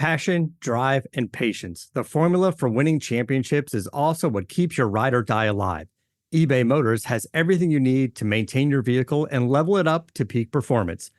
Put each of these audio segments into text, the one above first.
Passion, drive, and patience. The formula for winning championships is also what keeps your ride or die alive. eBay Motors has everything you need to maintain your vehicle and level it up to peak performance.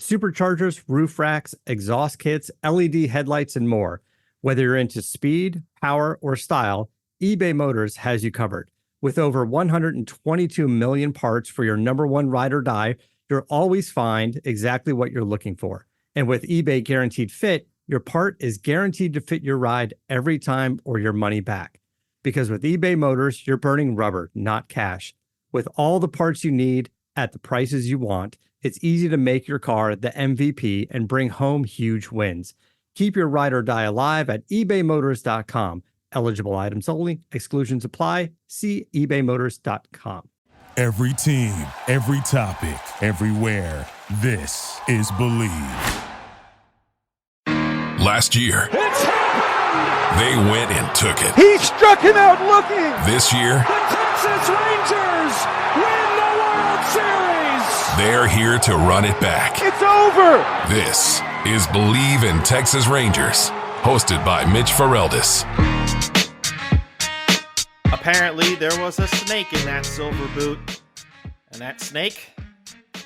Superchargers, roof racks, exhaust kits, LED headlights, and more. Whether you're into speed, power, or style, eBay Motors has you covered. With over 122 million parts for your number one ride or die, you'll always find exactly what you're looking for. And with eBay Guaranteed Fit, your part is guaranteed to fit your ride every time or your money back. Because with eBay Motors, you're burning rubber, not cash. With all the parts you need at the prices you want, it's easy to make your car the MVP and bring home huge wins. Keep your ride or die alive at ebaymotors.com. Eligible items only. Exclusions apply. See ebaymotors.com. Every team, every topic, everywhere. This is Believe. Last year, they went and took it. He struck him out looking. This year, the Texas Rangers win the World Series. They're here to run it back. It's over. This is Believe in Texas Rangers, hosted by Mitch Ferreldis. Apparently, there was a snake in that silver boot, and that snake,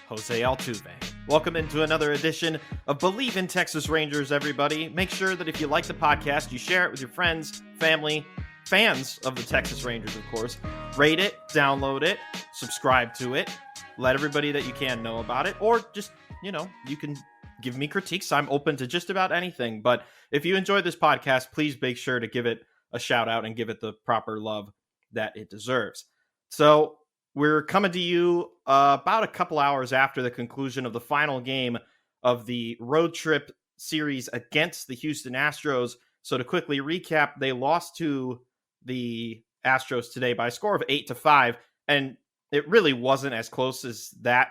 Jose Altuve. Welcome into another edition of Believe in Texas Rangers, everybody. Make sure that if you like the podcast, you share it with your friends, family, fans of the Texas Rangers, of course. Rate it, download it, subscribe to it, let everybody that you can know about it, or just, you can give me critiques. I'm open to just about anything, but if you enjoy this podcast, please make sure to give it a shout out and give it the proper love that it deserves. So we're coming to you about a couple hours after the conclusion of the final game of the road trip series against the Houston Astros. So to quickly recap, they lost to the Astros today by a score of 8-5, and it really wasn't as close as that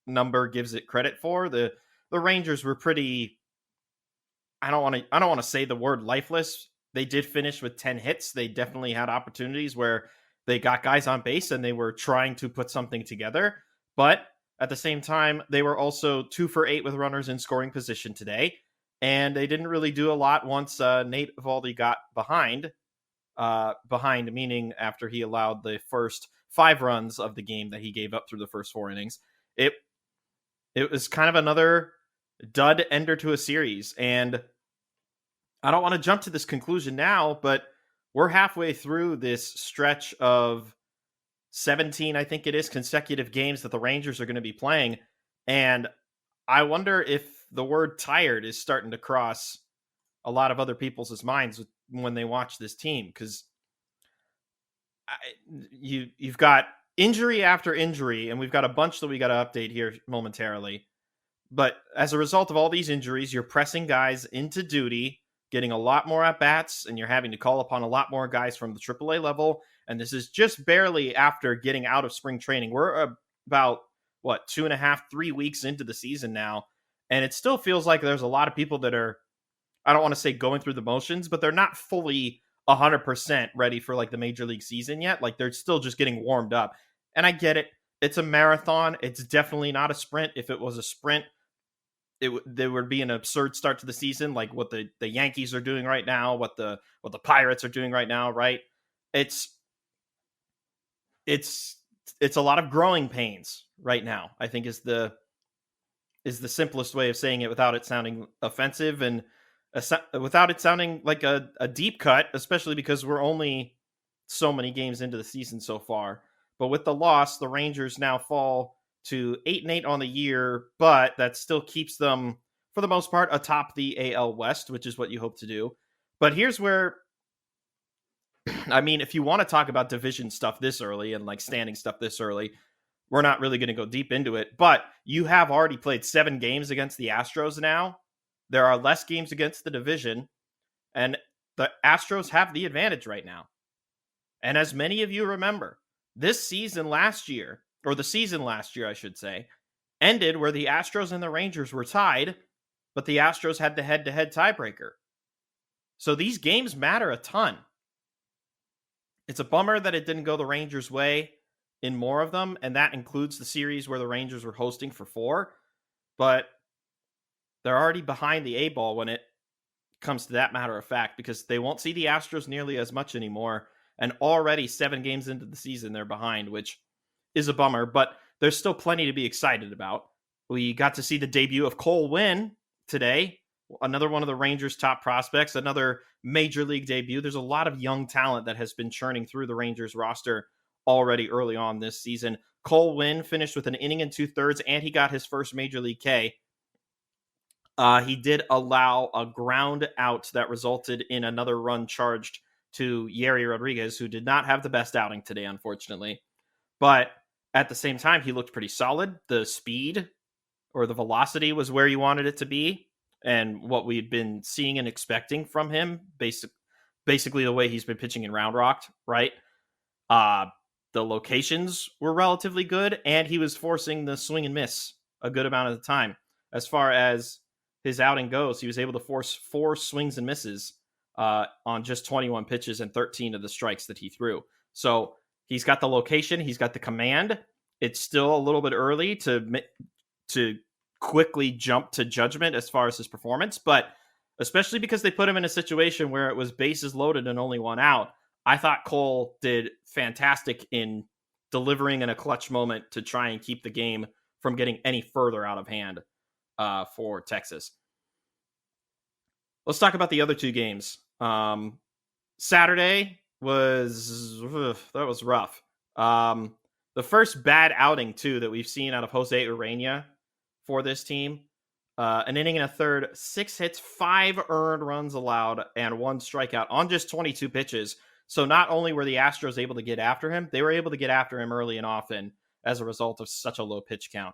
number gives it credit for. The Rangers were pretty, I don't want to say the word lifeless. They did finish with 10 hits. They definitely had opportunities where they got guys on base and they were trying to put something together. But at the same time, they were also 2 for 8 with runners in scoring position today. And they didn't really do a lot once Nate Eovaldi got behind, meaning after he allowed the first 5 runs of the game that he gave up through the first 4 innings. It was kind of another dud ender to a series. And I don't want to jump to this conclusion now, but we're halfway through this stretch of 17, I think it is, consecutive games that the Rangers are going to be playing. And I wonder if the word tired is starting to cross a lot of other people's minds when they watch this team. Because you've got injury after injury, and we've got a bunch that we got to update here momentarily. But as a result of all these injuries, you're pressing guys into duty, getting a lot more at-bats, and you're having to call upon a lot more guys from the AAA level. And this is just barely after getting out of spring training. We're about, 2.5, 3 weeks into the season now. And it still feels like there's a lot of people that are, I don't want to say going through the motions, but they're not fully 100% ready for like the major league season yet. Like they're still just getting warmed up. And I get it. It's a marathon. It's definitely not a sprint. If it was a sprint, there would be an absurd start to the season, like what the Yankees are doing right now, what the Pirates are doing right now, right? It's a lot of growing pains right now, I think is the simplest way of saying it without it sounding offensive and without it sounding like a deep cut, especially because we're only so many games into the season so far. But with the loss, the Rangers now fall to 8-8 on the year, but that still keeps them, for the most part, atop the AL West, which is what you hope to do. But here's where, I mean, if you want to talk about division stuff this early and like standing stuff this early, we're not really going to go deep into it, but you have already played 7 games against the Astros now. There are less games against the division, and the Astros have the advantage right now. And as many of you remember, this season last year, or the season last year, I should say, ended where the Astros and the Rangers were tied, but the Astros had the head-to-head tiebreaker. So these games matter a ton. It's a bummer that it didn't go the Rangers' way in more of them, and that includes the series where the Rangers were hosting for 4, but they're already behind the 8 ball when it comes to that matter of fact, because they won't see the Astros nearly as much anymore. And already 7 games into the season, they're behind, which is a bummer, but there's still plenty to be excited about. We got to see the debut of Cole Winn today, another one of the Rangers' top prospects, another major league debut. There's a lot of young talent that has been churning through the Rangers roster already early on this season. Cole Winn finished with an inning and 2/3, and he got his first major league K. He did allow a ground out that resulted in another run charged to Yeri Rodriguez, who did not have the best outing today, unfortunately. But at the same time, he looked pretty solid. The speed or the velocity was where you wanted it to be, and what we'd been seeing and expecting from him, basically the way he's been pitching in Round Rock, right? The locations were relatively good, and he was forcing the swing and miss a good amount of the time. As far as his outing goes, he was able to force 4 swings and misses on just 21 pitches and 13 of the strikes that he threw. So he's got the location, he's got the command. It's still a little bit early to quickly jump to judgment as far as his performance, but especially because they put him in a situation where it was bases loaded and only 1 out. I thought Cole did fantastic in delivering in a clutch moment to try and keep the game from getting any further out of hand for Texas. Let's talk about the other 2 games. Saturday was rough. The first bad outing, too, that we've seen out of Jose Urena for this team. An inning and a third, 6 hits, 5 earned runs allowed, and 1 strikeout on just 22 pitches. So not only were the Astros able to get after him, they were able to get after him early and often as a result of such a low pitch count.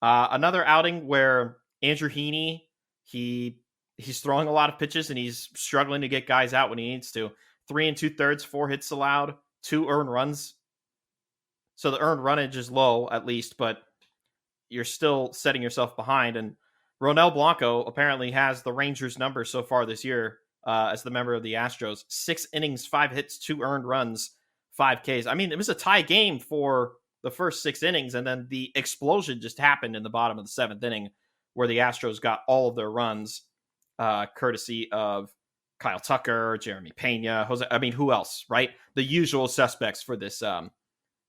Another outing where Andrew Heaney, he's throwing a lot of pitches and he's struggling to get guys out when he needs to. 3 2/3, 4 hits allowed, 2 earned runs. So the earned runnage is low, at least, but you're still setting yourself behind. And Ronel Blanco apparently has the Rangers' number so far this year as the member of the Astros. 6 innings, 5 hits, 2 earned runs, 5 Ks. I mean, it was a tie game for the first 6 innings, and then the explosion just happened in the bottom of the 7th inning where the Astros got all of their runs, courtesy of Kyle Tucker, Jeremy Pena, Jose. I mean, who else, right? The usual suspects for this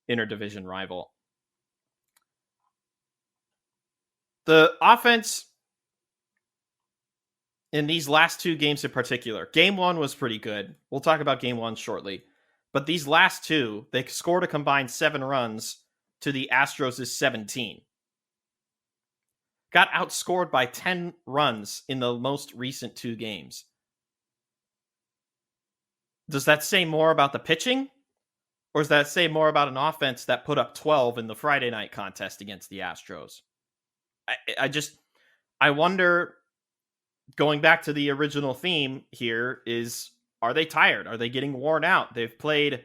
interdivision rival. The offense in these last 2 games in particular, game 1 was pretty good. We'll talk about game 1 shortly. But these last 2, they scored a combined 7 runs to the Astros' 17. Got outscored by 10 runs in the most recent 2 games. Does that say more about the pitching? Or does that say more about an offense that put up 12 in the Friday night contest against the Astros? I wonder, going back to the original theme here, are they tired? Are they getting worn out? They've played,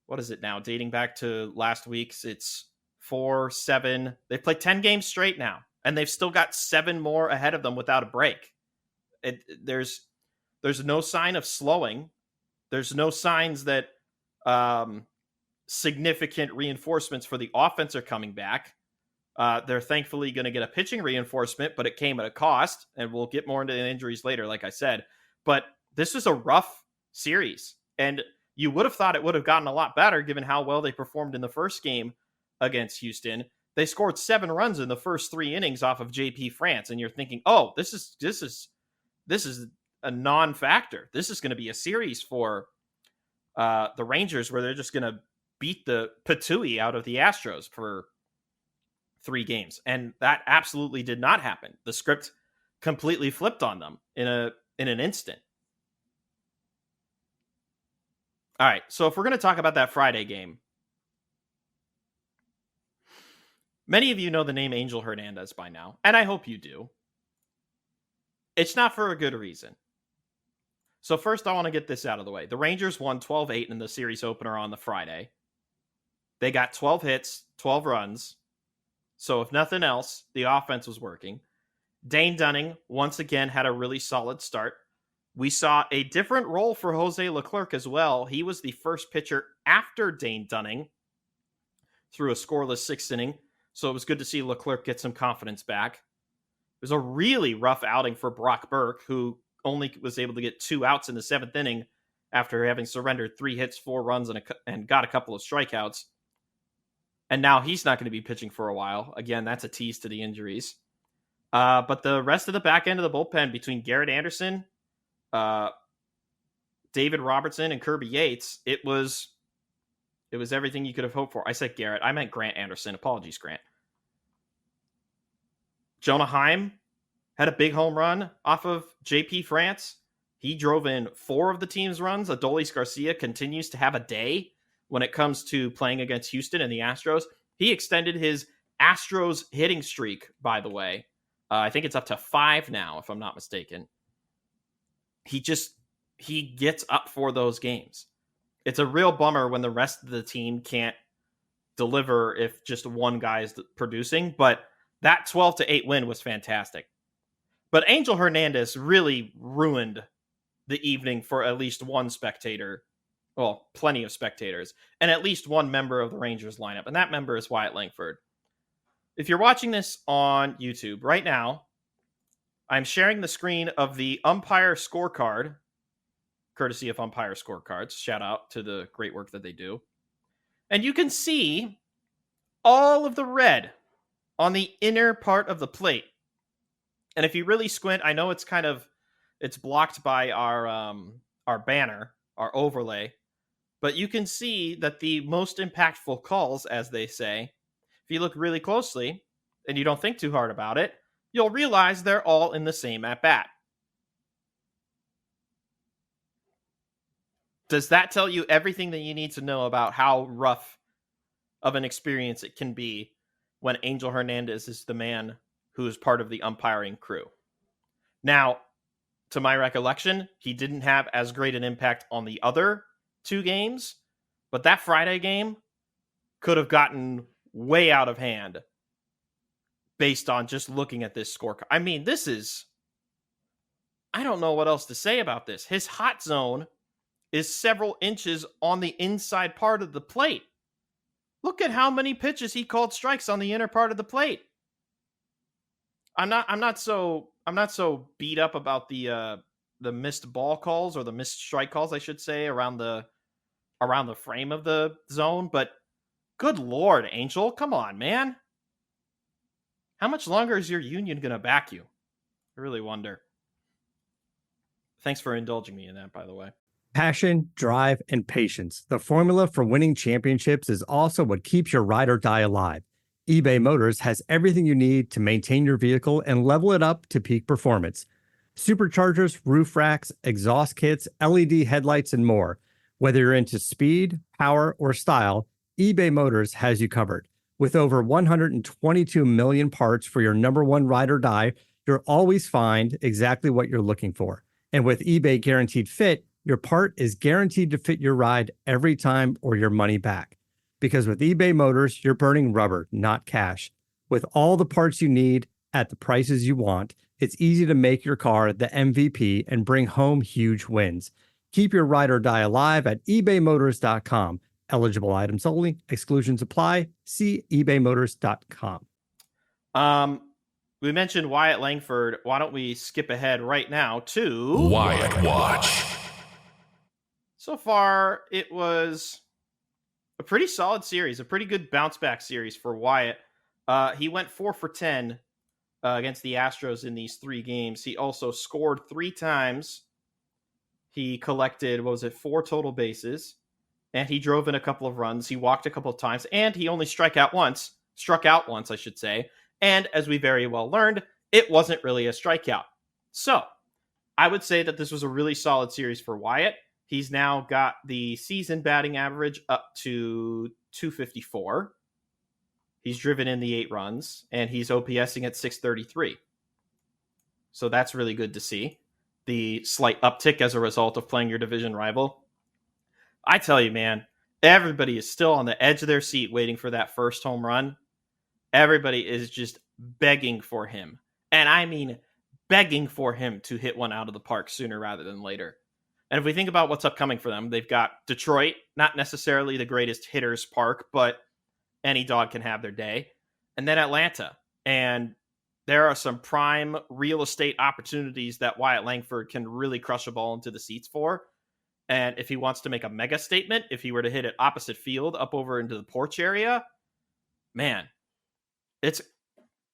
what is it now? Dating back to last week's, it's 4, 7. They've played 10 games straight now, and they've still got 7 more ahead of them without a break. There's no sign of slowing. There's no signs that significant reinforcements for the offense are coming back. They're thankfully going to get a pitching reinforcement, but it came at a cost, and we'll get more into the injuries later, like I said. But this was a rough series, and you would have thought it would have gotten a lot better given how well they performed in the first game against Houston. They scored 7 runs in the first 3 innings off of JP France, and you're thinking, oh, this is a non-factor. This is going to be a series for the Rangers where they're just going to beat the patooey out of the Astros for 3 games. And that absolutely did not happen. The script completely flipped on them in an instant. All right, so if we're going to talk about that Friday game, many of you know the name Angel Hernandez by now, and I hope you do. It's not for a good reason. So first, I want to get this out of the way. The Rangers won 12-8 in the series opener on the Friday. They got 12 hits, 12 runs. So if nothing else, the offense was working. Dane Dunning, once again, had a really solid start. We saw a different role for Jose Leclerc as well. He was the first pitcher after Dane Dunning through a scoreless 6th inning. So it was good to see Leclerc get some confidence back. It was a really rough outing for Brock Burke, who only was able to get 2 outs in the 7th inning after having surrendered 3 hits, 4 runs, and got a couple of strikeouts. And now he's not going to be pitching for a while. Again, that's a tease to the injuries. But the rest of the back end of the bullpen between Garrett Anderson, David Robertson, and Kirby Yates, it was everything you could have hoped for. I said Garrett. I meant Grant Anderson. Apologies, Grant. Jonah Heim had a big home run off of JP France. He drove in 4 of the team's runs. Adolis Garcia continues to have a day when it comes to playing against Houston and the Astros. He extended his Astros hitting streak, by the way. I think it's up to 5 now, if I'm not mistaken. He gets up for those games. It's a real bummer when the rest of the team can't deliver if just one guy is producing, but that 12-8 win was fantastic. But Angel Hernandez really ruined the evening for at least one spectator. Well, plenty of spectators, and at least one member of the Rangers lineup, and that member is Wyatt Langford. If you're watching this on YouTube right now, I'm sharing the screen of the umpire scorecard, courtesy of Umpire Scorecards. Shout out to the great work that they do. And you can see all of the red on the inner part of the plate. And if you really squint, I know it's blocked by our banner, our overlay, but you can see that the most impactful calls, as they say, if you look really closely and you don't think too hard about it, you'll realize they're all in the same at-bat. Does that tell you everything that you need to know about how rough of an experience it can be when Angel Hernandez is the man who is part of the umpiring crew? Now, to my recollection, he didn't have as great an impact on the other 2 games, but that Friday game could have gotten way out of hand based on just looking at this scorecard. I mean, I don't know what else to say about this. His hot zone is several inches on the inside part of the plate. Look at how many pitches he called strikes on the inner part of the plate. I'm not so beat up about the missed ball calls, or the missed strike calls, I should say, around the frame of the zone, but good Lord, Angel, come on, man. How much longer is your union going to back you? I really wonder. Thanks for indulging me in that, by the way. Passion, drive, and patience. The formula for winning championships is also what keeps your ride or die alive. eBay Motors has everything you need to maintain your vehicle and level it up to peak performance. Superchargers, roof racks, exhaust kits, LED headlights, and more. Whether you're into speed, power, or style, eBay Motors has you covered. With over 122 million parts for your number one ride or die, you'll always find exactly what you're looking for. And with eBay Guaranteed Fit, your part is guaranteed to fit your ride every time or your money back. Because with eBay Motors, you're burning rubber, not cash. With all the parts you need at the prices you want, it's easy to make your car the MVP and bring home huge wins. Keep your ride or die alive at ebaymotors.com. Eligible items only. Exclusions apply. See ebaymotors.com. We mentioned Wyatt Langford. Why don't we skip ahead right now to Wyatt Watch. So far, it was a pretty solid series, a pretty good bounce back series for Wyatt. He went 4 for 10 against the Astros in these 3 games. He also scored 3 times. He collected, 4 total bases, and he drove in a couple of runs. He walked a couple of times, and he only struck out once, I should say. And as we very well learned, it wasn't really a strikeout. So I would say that this was a really solid series for Wyatt. He's now got the season batting average up to 254. He's driven in the 8 runs, and he's OPSing at 633. So that's really good to see. The slight uptick as a result of playing your division rival. I tell you, man, everybody is still on the edge of their seat waiting for that first home run. Everybody is just begging for him. And I mean begging for him to hit one out of the park sooner rather than later. And if we think about what's upcoming for them, they've got Detroit, not necessarily the greatest hitters park, but any dog can have their day. And then Atlanta. And there are some prime real estate opportunities that Wyatt Langford can really crush a ball into the seats for. And if he wants to make a mega statement, if he were to hit it opposite field up over into the porch area, man,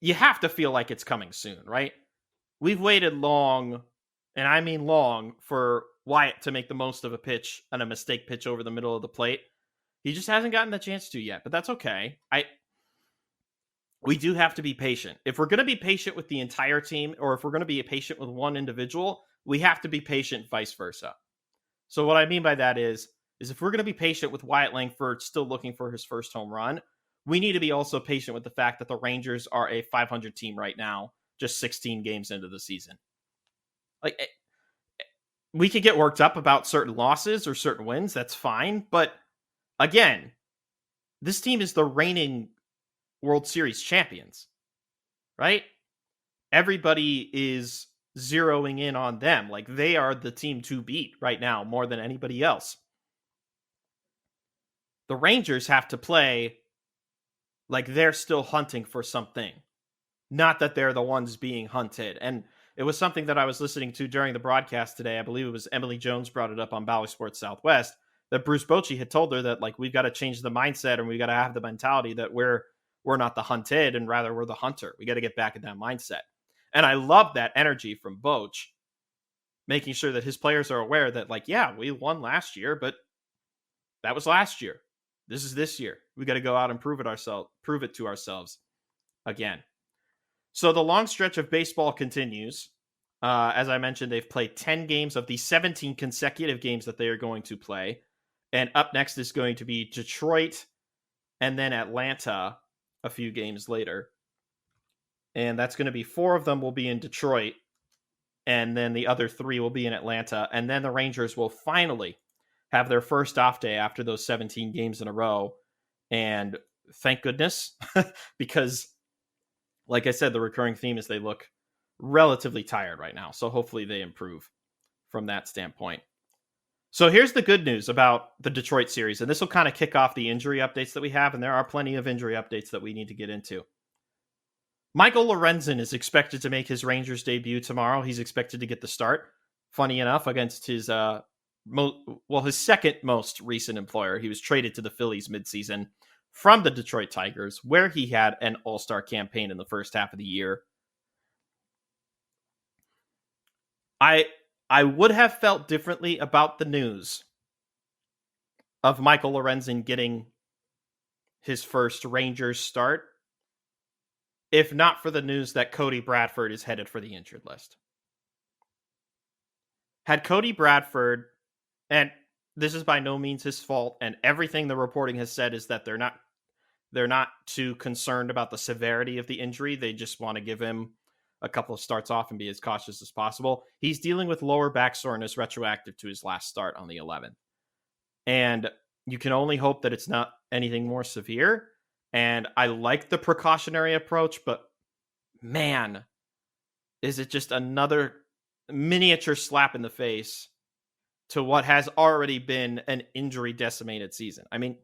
you have to feel like it's coming soon, right? We've waited long, and I mean long, for Wyatt to make the most of a pitch and a mistake pitch over the middle of the plate. He just hasn't gotten the chance to yet, but that's okay. We do have to be patient. If we're going to be patient with the entire team, or if we're going to be patient with one individual, we have to be patient vice versa. So what I mean by that is if we're going to be patient with Wyatt Langford still looking for his first home run, we need to be also patient with the fact that the Rangers are a 500 team right now, just 16 games into the season. Like, we could get worked up about certain losses or certain wins. That's fine. But again, this team is the reigning World Series champions, right? Everybody is zeroing in on them. Like, they are the team to beat right now more than anybody else. The Rangers have to play like they're still hunting for something, not that they're the ones being hunted. And it was something that I was listening to during the broadcast today. I believe it was Emily Jones brought it up on Bally Sports Southwest, that Bruce Bochy had told her that, like, we've got to change the mindset, and we got to have the mentality that we're not the hunted, and rather we're the hunter. We got to get back in that mindset. And I love that energy from Boch, making sure that his players are aware that, like, yeah, we won last year, but that was last year. This is this year. We got to go out and prove it to ourselves again. So the long stretch of baseball continues. As I mentioned, they've played 10 games of the 17 consecutive games that they are going to play. And up next is going to be Detroit and then Atlanta a few games later. And that's going to be 4 of them will be in Detroit. And then the other 3 will be in Atlanta. And then the Rangers will finally have their first off day after those 17 games in a row. And thank goodness, because like I said, the recurring theme is they look relatively tired right now. So hopefully they improve from that standpoint. So here's the good news about the Detroit series. And this will kind of kick off the injury updates that we have. And there are plenty of injury updates that we need to get into. Michael Lorenzen is expected to make his Rangers debut tomorrow. He's expected to get the start. Funny enough, against his his second most recent employer. He was traded to the Phillies midseason from the Detroit Tigers, where he had an all-star campaign in the first half of the year. I would have felt differently about the news of Michael Lorenzen getting his first Rangers start if not for the news that Cody Bradford is headed for the injured list. Had Cody Bradford, and this is by no means his fault, and everything the reporting has said is that they're not too concerned about the severity of the injury. They just want to give him a couple of starts off and be as cautious as possible. He's dealing with lower back soreness retroactive to his last start on the 11th. And you can only hope that it's not anything more severe. And I like the precautionary approach, but man, is it just another miniature slap in the face to what has already been an injury decimated season. I mean,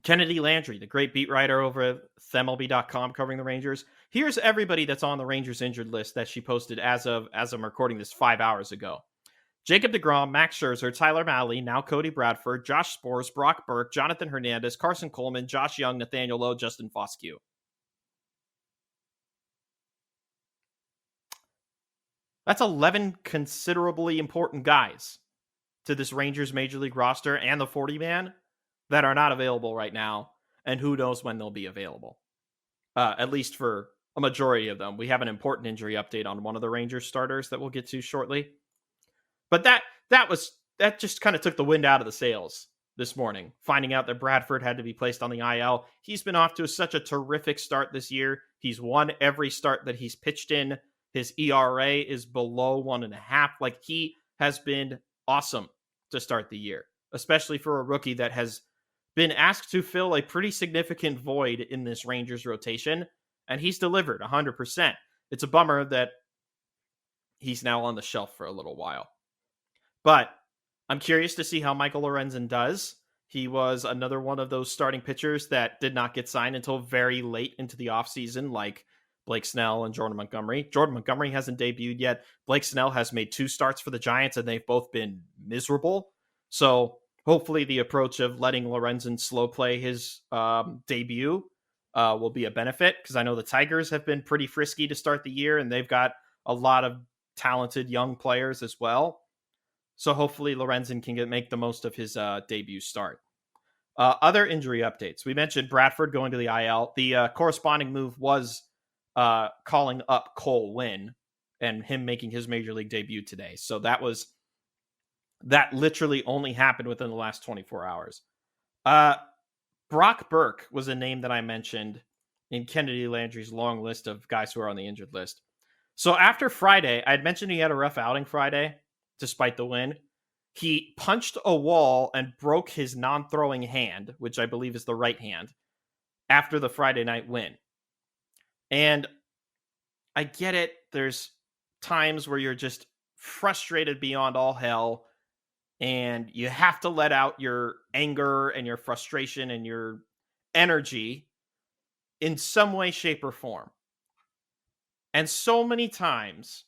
Kennedy Landry, the great beat writer over at MLB.com covering the Rangers. Here's everybody that's on the Rangers injured list that she posted as I'm recording this 5 hours ago. Jacob deGrom, Max Scherzer, Tyler Mahle, now Cody Bradford, Josh Sborz, Brock Burke, Jonathan Hernandez, Carson Coleman, Josh Young, Nathaniel Lowe, Justin Foscue. That's 11 considerably important guys to this Rangers Major League roster and the 40-man that are not available right now, and who knows when they'll be available. At least for a majority of them. We have an important injury update on one of the Rangers starters that we'll get to shortly. But that just kind of took the wind out of the sails this morning, finding out that Bradford had to be placed on the IL. He's been off to such a terrific start this year. He's won every start that he's pitched in. His ERA is below 1.5. Like, he has been awesome to start the year, especially for a rookie that has been asked to fill a pretty significant void in this Rangers rotation, and he's delivered 100%. It's a bummer that he's now on the shelf for a little while. But I'm curious to see how Michael Lorenzen does. He was another one of those starting pitchers that did not get signed until very late into the offseason, like Blake Snell and Jordan Montgomery. Jordan Montgomery hasn't debuted yet. Blake Snell has made 2 starts for the Giants, and they've both been miserable. So hopefully the approach of letting Lorenzen slow play his debut will be a benefit, because I know the Tigers have been pretty frisky to start the year, and they've got a lot of talented young players as well. So hopefully Lorenzen can make the most of his debut start. Other injury updates. We mentioned Bradford going to the IL. The corresponding move was calling up Cole Winn and him making his major league debut today. So that literally only happened within the last 24 hours. Brock Burke was a name that I mentioned in Kennedy Landry's long list of guys who are on the injured list. So after Friday, I had mentioned he had a rough outing Friday, despite the win. He punched a wall and broke his non-throwing hand, which I believe is the right hand, after the Friday night win. And I get it. There's times where you're just frustrated beyond all hell, and you have to let out your anger and your frustration and your energy in some way, shape, or form. And so many times,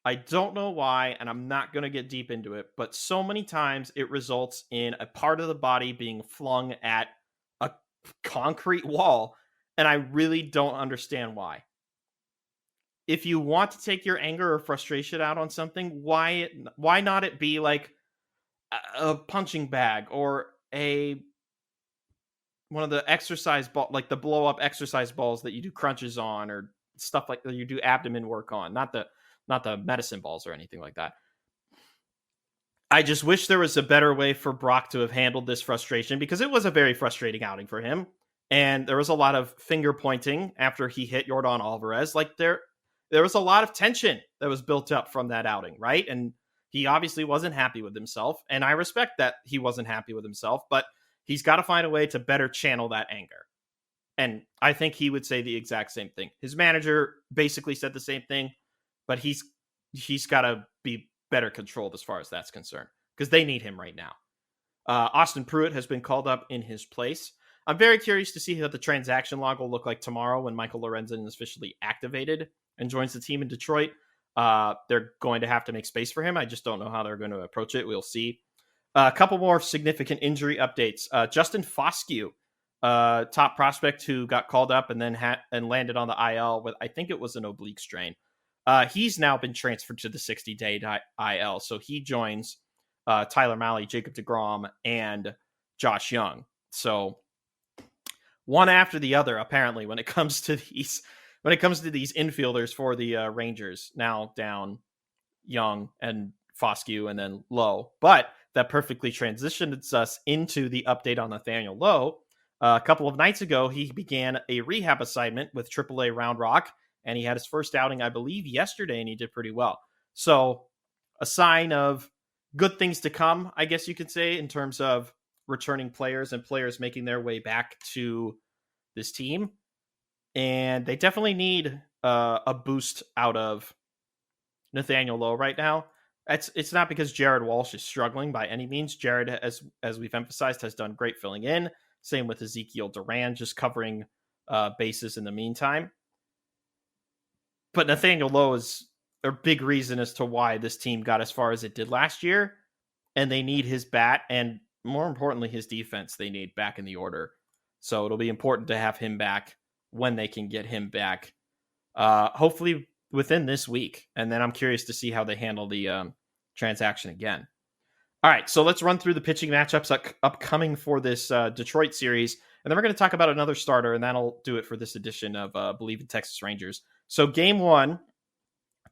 I don't know why, and I'm not going to get deep into it, but so many times it results in a part of the body being flung at a concrete wall, and I really don't understand why. If you want to take your anger or frustration out on something, why not it be like a punching bag or one of the exercise ball, like the blow up exercise balls that you do crunches on, or stuff like that you do abdomen work on, not the medicine balls or anything like that. I just wish there was a better way for Brock to have handled this frustration, because it was a very frustrating outing for him. And there was a lot of finger pointing after he hit Yordan Alvarez. Like there was a lot of tension that was built up from that outing, right? And he obviously wasn't happy with himself. And I respect that he wasn't happy with himself, but he's got to find a way to better channel that anger. And I think he would say the exact same thing. His manager basically said the same thing, but he's got to be better controlled as far as that's concerned, because they need him right now. Austin Pruitt has been called up in his place. I'm very curious to see how the transaction log will look like tomorrow when Michael Lorenzen is officially activated and joins the team in Detroit. They're going to have to make space for him. I just don't know how they're going to approach it. We'll see. A couple more significant injury updates. Justin Foscue, top prospect who got called up and then and landed on the IL with, I think it was an oblique strain. He's now been transferred to the 60-day IL. So he joins Tyler Mahle, Jacob deGrom, and Josh Young. So one after the other, apparently, when it comes to these infielders for the Rangers, now down Young and Foscue and then Lowe. But that perfectly transitions us into the update on Nathaniel Lowe. A couple of nights ago, he began a rehab assignment with AAA Round Rock, and he had his first outing, I believe, yesterday, and he did pretty well. So a sign of good things to come, I guess you could say, in terms of returning players and players making their way back to this team. And they definitely need a boost out of Nathaniel Lowe right now. It's not because Jared Walsh is struggling by any means. Jared, as we've emphasized, has done great filling in. Same with Ezekiel Duran, just covering bases in the meantime. But Nathaniel Lowe is a big reason as to why this team got as far as it did last year. And they need his bat, and more importantly, his defense they need back in the order. So it'll be important to have him back when they can get him back. Hopefully within this week. And then I'm curious to see how they handle the transaction again. All right, so let's run through the pitching matchups upcoming for this Detroit series. And then we're going to talk about another starter, and that'll do it for this edition of Believe in Texas Rangers. So game one,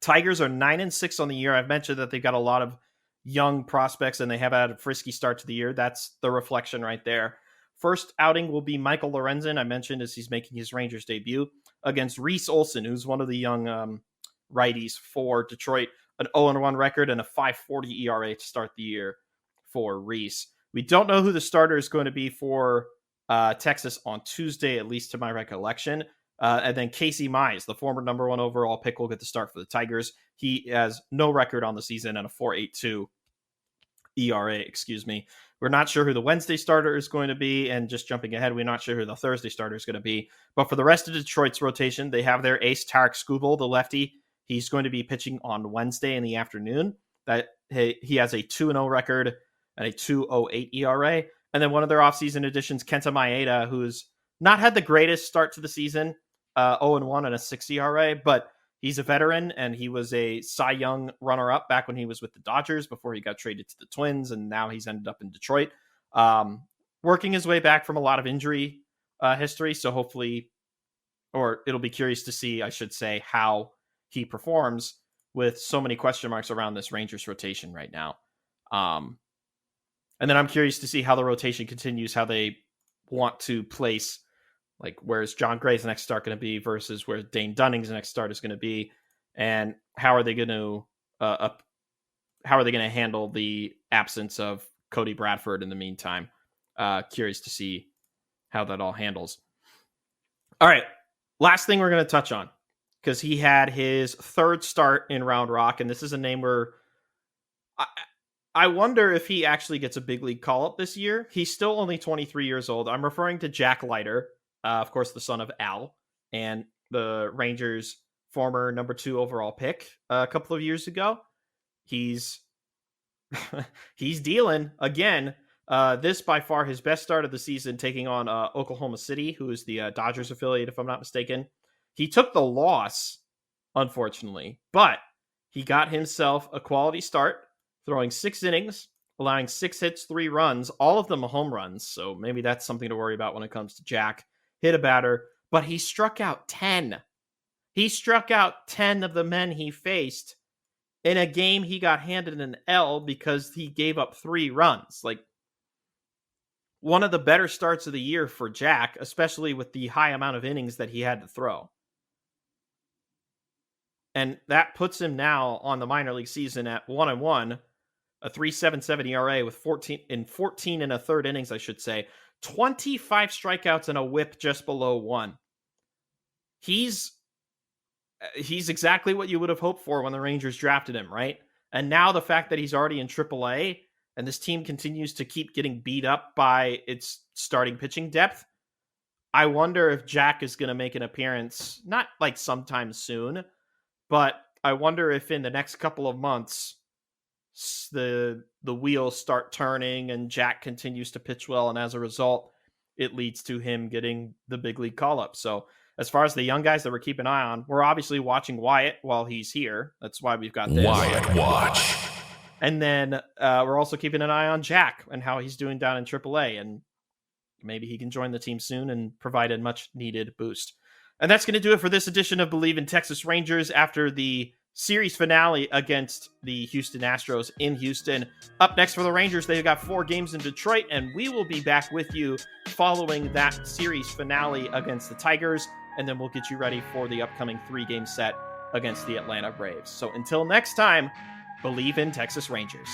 Tigers are 9-6 on the year. I've mentioned that they've got a lot of young prospects, and they have had a frisky start to the year. That's the reflection right there. First outing will be Michael Lorenzen, I mentioned, as he's making his Rangers debut, against Reese Olson, who's one of the young righties for Detroit. An 0-1 record and a 5.40 ERA to start the year for Reese. We don't know who the starter is going to be for Texas on Tuesday, at least to my recollection. And then Casey Mize, the former number 1 overall pick, will get the start for the Tigers. He has no record on the season and a 4.82 ERA, excuse me. We're not sure who the Wednesday starter is going to be, and just jumping ahead, we're not sure who the Thursday starter is going to be. But for the rest of Detroit's rotation, they have their ace, Tarek Skubal, the lefty. He's going to be pitching on Wednesday in the afternoon. That he has a 2-0 record and a 2.08 ERA. And then one of their offseason additions, Kenta Maeda, who's not had the greatest start to the season, 0-1 and a 6 ERA, but he's a veteran, and he was a Cy Young runner-up back when he was with the Dodgers before he got traded to the Twins, and now he's ended up in Detroit. Working his way back from a lot of injury history, so hopefully, or it'll be curious to see, I should say, how he performs with so many question marks around this Rangers rotation right now. And then I'm curious to see how the rotation continues, how they want to place, like, where's John Gray's next start going to be versus where Dane Dunning's next start is going to be, and how are they going to handle the absence of Cody Bradford in the meantime? Curious to see how that all handles. All right, last thing we're going to touch on, because he had his third start in Round Rock, and this is a name where I wonder if he actually gets a big league call-up this year. He's still only 23 years old. I'm referring to Jack Leiter, of course, the son of Al, and the Rangers' former number 2 overall pick a couple of years ago. He's dealing again. This by far his best start of the season, taking on Oklahoma City, who is the Dodgers affiliate, if I'm not mistaken. He took the loss, unfortunately, but he got himself a quality start, throwing 6 innings, allowing 6 hits, 3 runs, all of them home runs. So maybe that's something to worry about when it comes to Jack. Hit a batter, but he struck out 10. He struck out 10 of the men he faced in a game he got handed an L because he gave up 3 runs. Like, one of the better starts of the year for Jack, especially with the high amount of innings that he had to throw. And that puts him now on the minor league season at 1-1, a 3.77 ERA with 14 and a third innings, I should say, 25 strikeouts and a whip just below 1. He's exactly what you would have hoped for when the Rangers drafted him, right? And now the fact that he's already in AAA and this team continues to keep getting beat up by its starting pitching depth, I wonder if Jack is going to make an appearance, not like sometime soon, but I wonder if in the next couple of months the wheels start turning and Jack continues to pitch well, and as a result, it leads to him getting the big league call-up. So as far as the young guys that we're keeping an eye on, we're obviously watching Wyatt while he's here. That's why we've got this. Wyatt Watch. And then we're also keeping an eye on Jack and how he's doing down in AAA, and maybe he can join the team soon and provide a much-needed boost. And that's going to do it for this edition of Believe in Texas Rangers after the series finale against the Houston Astros in Houston. Up next for the Rangers, they've got 4 games in Detroit, and we will be back with you following that series finale against the Tigers, and then we'll get you ready for the upcoming 3-game set against the Atlanta Braves. So until next time, Believe in Texas Rangers.